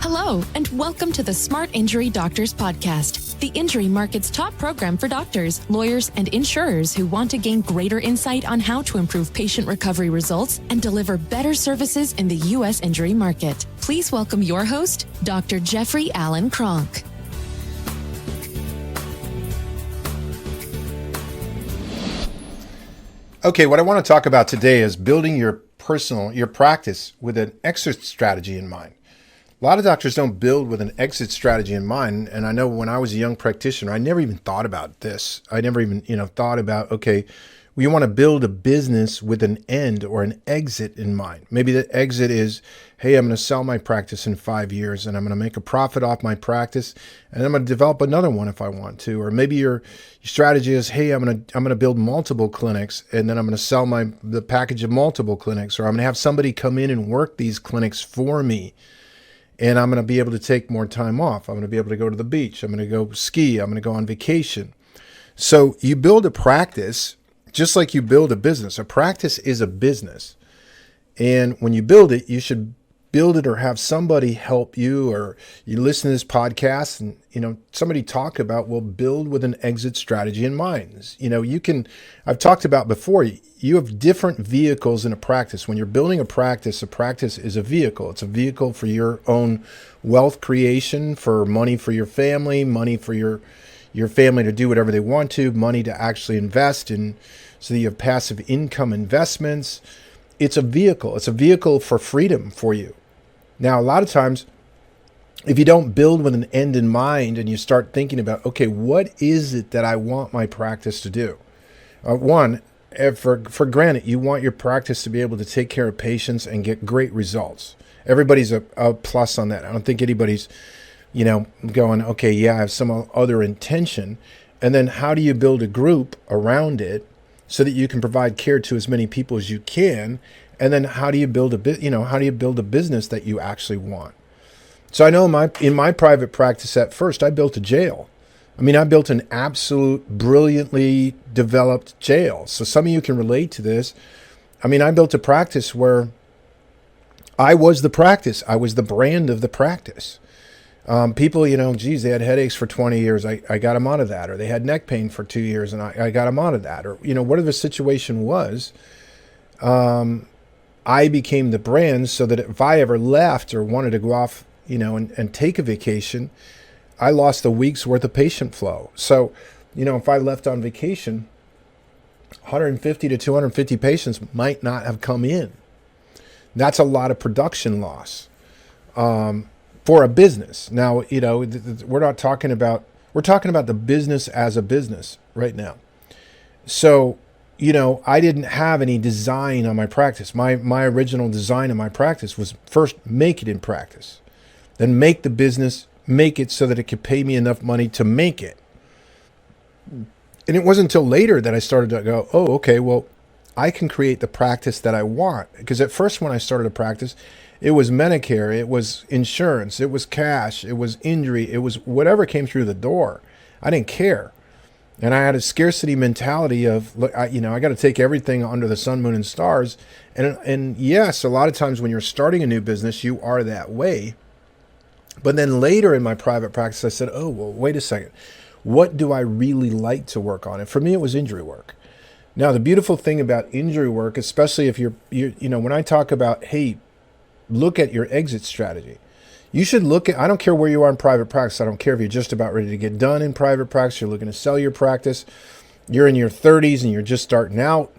Hello, and welcome to the Smart Injury Doctors Podcast, the injury market's top program for doctors, lawyers, and insurers who want to gain greater insight on how to improve patient recovery results and deliver better services in the U.S. injury market. Please welcome your host, Dr. Jeffrey Allen Kronk. Okay, what I want to talk about today is building your practice with an exit strategy in mind. A lot of doctors don't build with an exit strategy in mind. And I know when I was a young practitioner, I never even thought about this. I never even, thought about, okay, we want to build a business with an end or an exit in mind. Maybe the exit is, hey, I'm going to sell my practice in 5 years and I'm going to make a profit off my practice and I'm going to develop another one if I want to. Or maybe your strategy is, hey, I'm going to build multiple clinics and then I'm going to sell the package of multiple clinics, or I'm going to have somebody come in and work these clinics for me. And I'm going to be able to take more time off. I'm going to be able to go to the beach. I'm going to go ski. I'm going to go on vacation. So you build a practice just like you build a business. A practice is a business. And when you build it, you should build it or have somebody help you, or you listen to this podcast and, somebody talk about, well, build with an exit strategy in mind. I've talked about before, you have different vehicles in a practice. When you're building a practice is a vehicle. It's a vehicle for your own wealth creation, for money for your family, money for your family to do whatever they want to, money to actually invest in, so that you have passive income investments. It's a vehicle. It's a vehicle for freedom for you. Now, a lot of times, if you don't build with an end in mind and you start thinking about, okay, what is it that I want my practice to do? For granted, you want your practice to be able to take care of patients and get great results. Everybody's a plus on that. I don't think anybody's, going, okay, yeah, I have some other intention. And then how do you build a group around it so that you can provide care to as many people as you can? And then how do you build a business that you actually want? So I know in my private practice at first, I built a jail. I built an absolute brilliantly developed jail. So some of you can relate to this. I built a practice where I was the practice. I was the brand of the practice. People, they had headaches for 20 years. I got them out of that. Or they had neck pain for 2 years and I got them out of that. Or, whatever the situation was, I became the brand, so that if I ever left or wanted to go off, and take a vacation, I lost a week's worth of patient flow. So, if I left on vacation, 150 to 250 patients might not have come in. That's a lot of production loss for a business. Now, we're talking about the business as a business right now. So, I didn't have any design on my practice. My original design on my practice was first make it in practice, then make the business, make it so that it could pay me enough money to make it. And it wasn't until later that I started to go, oh, okay, well, I can create the practice that I want. Because at first when I started a practice, it was Medicare, it was insurance, it was cash, it was injury, it was whatever came through the door. I didn't care. And I had a scarcity mentality of, look, I got to take everything under the sun, moon, and stars. And yes, a lot of times when you're starting a new business, you are that way. But then later in my private practice, I said, oh, well, wait a second. What do I really like to work on? And for me, it was injury work. Now, the beautiful thing about injury work, especially if you're when I talk about, hey, look at your exit strategy. You should look at, I don't care where you are in private practice. I don't care if you're just about ready to get done in private practice, you're looking to sell your practice, you're in your 30s and you're just starting out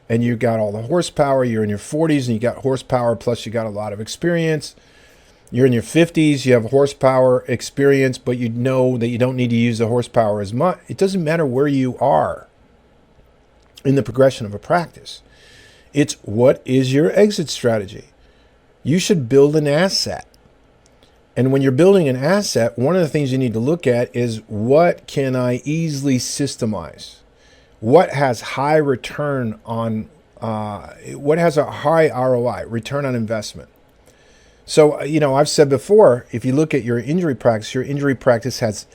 and you got all the horsepower, you're in your 40s and you got horsepower, plus you got a lot of experience. You're in your 50s, you have horsepower experience, but you know that you don't need to use the horsepower as much. It doesn't matter where you are in the progression of a practice. It's what is your exit strategy? You should build an asset. And when you're building an asset, one of the things you need to look at is, what can I easily systemize? What has high return on, what has a high ROI, return on investment? So, I've said before, if you look at your injury practice has,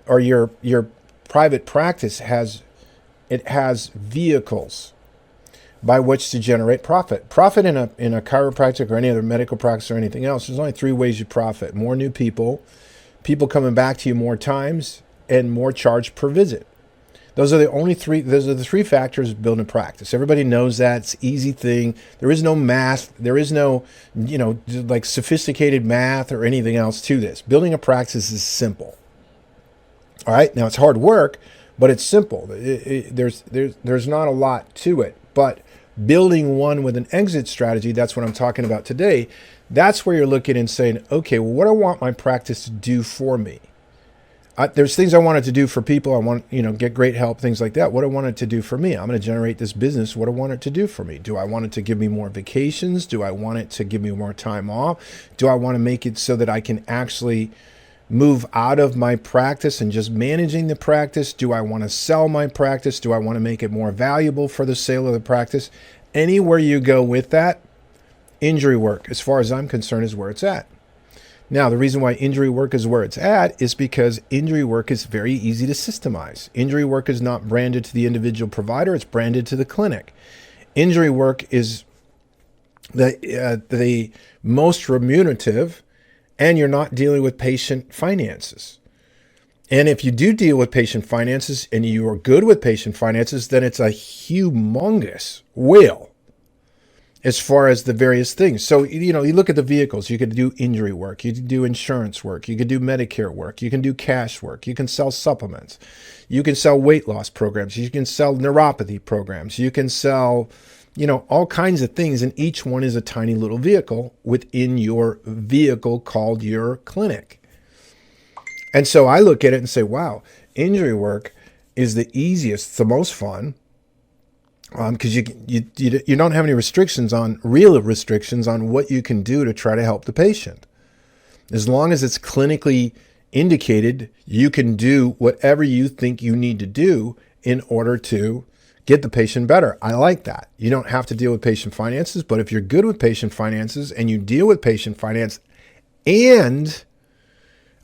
or your private practice has, it has vehicles. by which to generate profit. Profit in a chiropractic or any other medical practice or anything else, there's only three ways you profit. More new people, people coming back to you more times, and more charge per visit. Those are the three factors of building a practice. Everybody knows that. It's an easy thing. There is no math. There is no, like sophisticated math or anything else to this. Building a practice is simple. All right. Now it's hard work, but it's simple. There's not a lot to it. But building one with an exit strategy, that's what I'm talking about today. That's where you're looking and saying, okay, well, what do I want my practice to do for me? There's things I want it to do for people. I want, get great help, things like that. What I want it to do for me? I'm going to generate this business. What do I want it to do for me? Do I want it to give me more vacations? Do I want it to give me more time off? Do I want to make it so that I can actually move out of my practice and just managing the practice? Do I want to sell my practice? Do I want to make it more valuable for the sale of the practice? Anywhere you go with that, injury work, as far as I'm concerned, is where it's at. Now, the reason why injury work is where it's at is because injury work is very easy to systemize. Injury work is not branded to the individual provider, it's branded to the clinic. Injury work is the most remunerative, and you're not dealing with patient finances. And if you do deal with patient finances and you are good with patient finances, then it's a humongous whale as far as the various things. So, you look at the vehicles, you could do injury work, you could do insurance work, you could do Medicare work, you can do cash work, you can sell supplements, you can sell weight loss programs, you can sell neuropathy programs, you can sell, all kinds of things. And each one is a tiny little vehicle within your vehicle called your clinic. And so I look at it and say, wow, injury work is the easiest, the most fun, because you don't have any real restrictions on what you can do to try to help the patient. As long as it's clinically indicated, you can do whatever you think you need to do in order to get the patient better. I like that. You don't have to deal with patient finances, but if you're good with patient finances and you deal with patient finance, and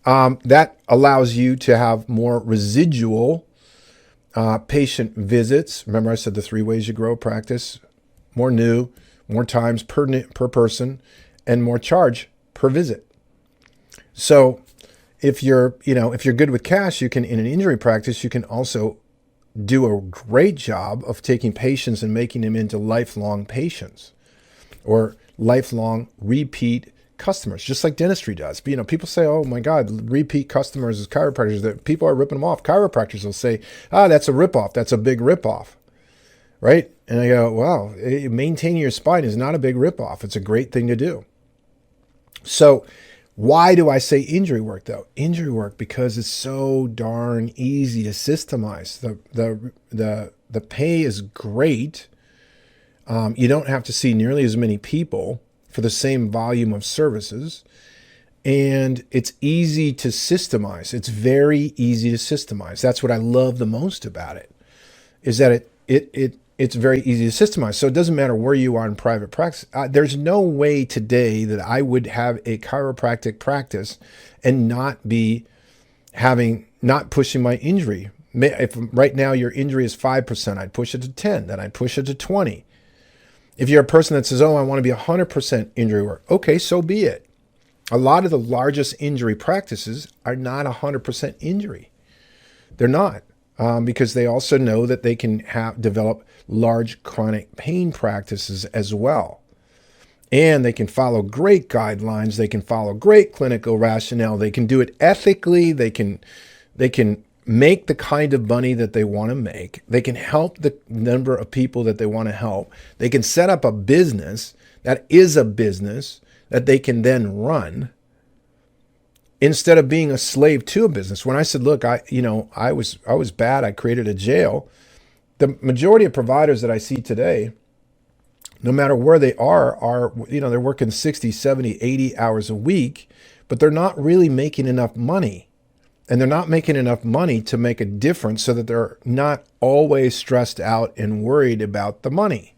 that allows you to have more residual patient visits. Remember I said the three ways you grow practice: more new, more times per person, and more charge per visit. So if you're good with cash, you can, in an injury practice, you can also do a great job of taking patients and making them into lifelong patients or lifelong repeat customers, just like dentistry does. But, people say, oh my God, repeat customers as chiropractors, that people are ripping them off. Chiropractors will say, that's a ripoff. That's a big ripoff. Right? And I go, wow, maintaining your spine is not a big ripoff. It's a great thing to do. So why do I say injury work though? Injury work because it's so darn easy to systemize. The pay is great. You don't have to see nearly as many people for the same volume of services, and it's easy to systemize. It's very easy to systemize. That's what I love the most about it, is that it's very easy to systemize. So it doesn't matter where you are in private practice. There's no way today that I would have a chiropractic practice and not pushing my injury. If right now your injury is 5%, I'd push it to 10, then I'd push it to 20. If you're a person that says, oh, I want to be 100% injury work, okay, so be it. A lot of the largest injury practices are not 100% injury. They're not, because they also know that they can develop large chronic pain practices as well. And they can follow great guidelines. They can follow great clinical rationale. They can do it ethically. They can make the kind of money that they want to make. They can help the number of people that they want to help. They can set up a business that is a business that they can then run instead of being a slave to a business. When I said, look, I was bad. I created a jail. The majority of providers that I see today, no matter where they are, they're working 60, 70, 80 hours a week, but they're not really making enough money. And they're not making enough money to make a difference so that they're not always stressed out and worried about the money.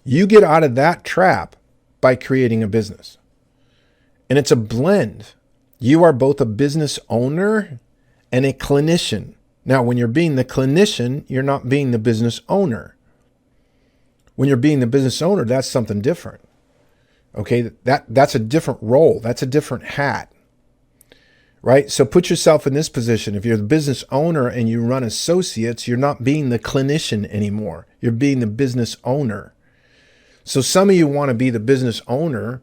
You get out of that trap by creating a business. And it's a blend. You are both a business owner and a clinician. Now, when you're being the clinician, you're not being the business owner. When you're being the business owner, that's something different. Okay, that's a different role. That's a different hat. Right? So put yourself in this position. If you're the business owner and you run associates, you're not being the clinician anymore. You're being the business owner. So some of you want to be the business owner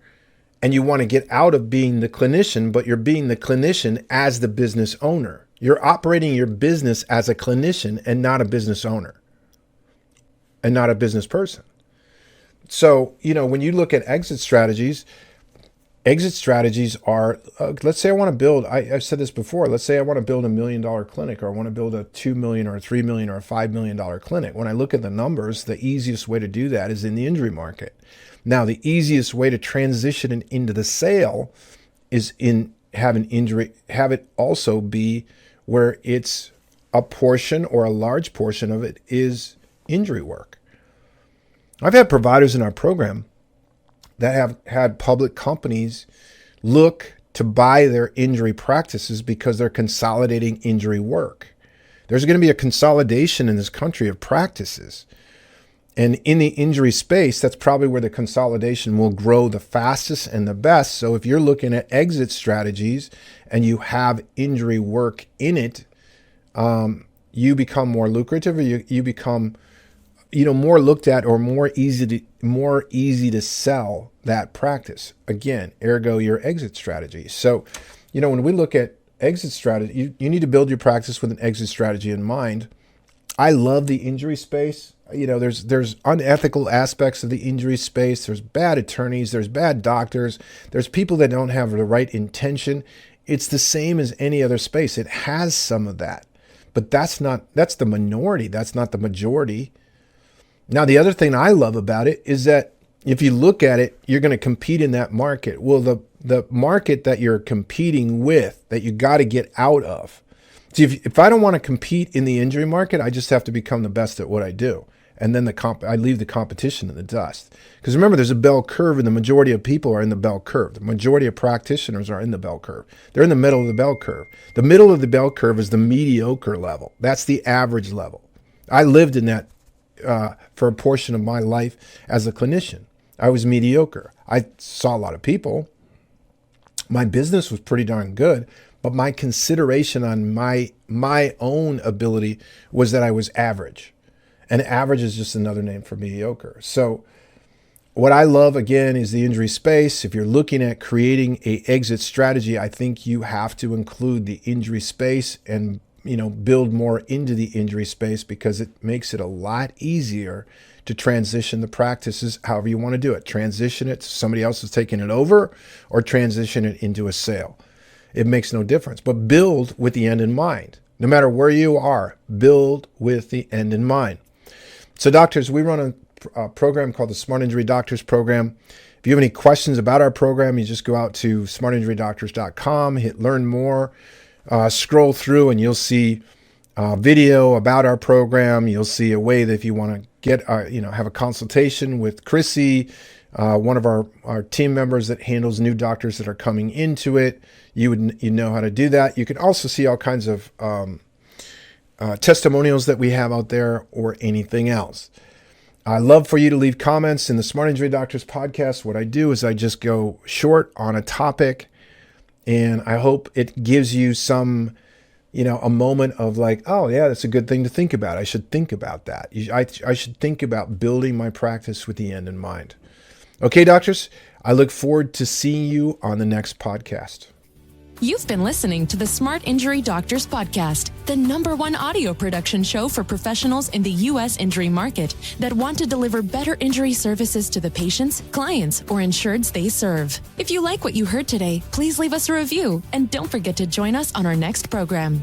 and you want to get out of being the clinician, but you're being the clinician as the business owner. You're operating your business as a clinician and not a business owner and not a business person. So, when you look at exit strategies are, let's say I want to build, I've said this before, let's say I want to build $1 million clinic, or I want to build a $2 million or a $3 million or a $5 million clinic. When I look at the numbers, the easiest way to do that is in the injury market. Now, the easiest way to transition it into the sale is in have it also be where it's a portion or a large portion of it is injury work. I've had providers in our program that have had public companies look to buy their injury practices because they're consolidating injury work. There's going to be a consolidation in this country of practices. And in the injury space, that's probably where the consolidation will grow the fastest and the best. So if you're looking at exit strategies and you have injury work in it, you become more lucrative, or you become more looked at, or more easy to sell that practice. Again, ergo your exit strategy. So, when we look at exit strategy, you need to build your practice with an exit strategy in mind. I love the injury space. There's unethical aspects of the injury space. There's bad attorneys. There's bad doctors. There's people that don't have the right intention. It's the same as any other space. It has some of that, but that's the minority. That's not the majority. Now, the other thing I love about it is that if you look at it, you're going to compete in that market. Well, the market that you're competing with, that you got to get out of. See, if I don't want to compete in the injury market, I just have to become the best at what I do. And then I leave the competition in the dust. Because remember, there's a bell curve, and the majority of people are in the bell curve. The majority of practitioners are in the bell curve. They're in the middle of the bell curve. The middle of the bell curve is the mediocre level. That's the average level. I lived in that for a portion of my life as a clinician. I was mediocre. I saw a lot of people. My business was pretty darn good, but my consideration on my own ability was that I was average. And average is just another name for mediocre. So what I love, again, is the injury space. If you're looking at creating an exit strategy, I think you have to include the injury space and build more into the injury space, because it makes it a lot easier to transition the practices however you want to do it. Transition it to somebody else is taking it over, or transition it into a sale. It makes no difference, but build with the end in mind. No matter where you are, build with the end in mind. So doctors, we run a program called the Smart Injury Doctors Program. If you have any questions about our program, you just go out to smartinjurydoctors.com, hit learn more. Scroll through and you'll see video about our program. You'll see a way that if you want to get, have a consultation with Chrissy, one of our team members that handles new doctors that are coming into it, you know how to do that. You can also see all kinds of testimonials that we have out there, or anything else. I love for you to leave comments in the Smart Injury Doctors podcast. What I do is I just go short on a topic, and I hope it gives you some, a moment of like, oh yeah, that's a good thing to think about. I should think about that. I should think about building my practice with the end in mind. Okay, doctors, I look forward to seeing you on the next podcast. You've been listening to the Smart Injury Doctors Podcast, the #1 audio production show for professionals in the U.S. injury market that want to deliver better injury services to the patients, clients, or insureds they serve. If you like what you heard today, please leave us a review, and don't forget to join us on our next program.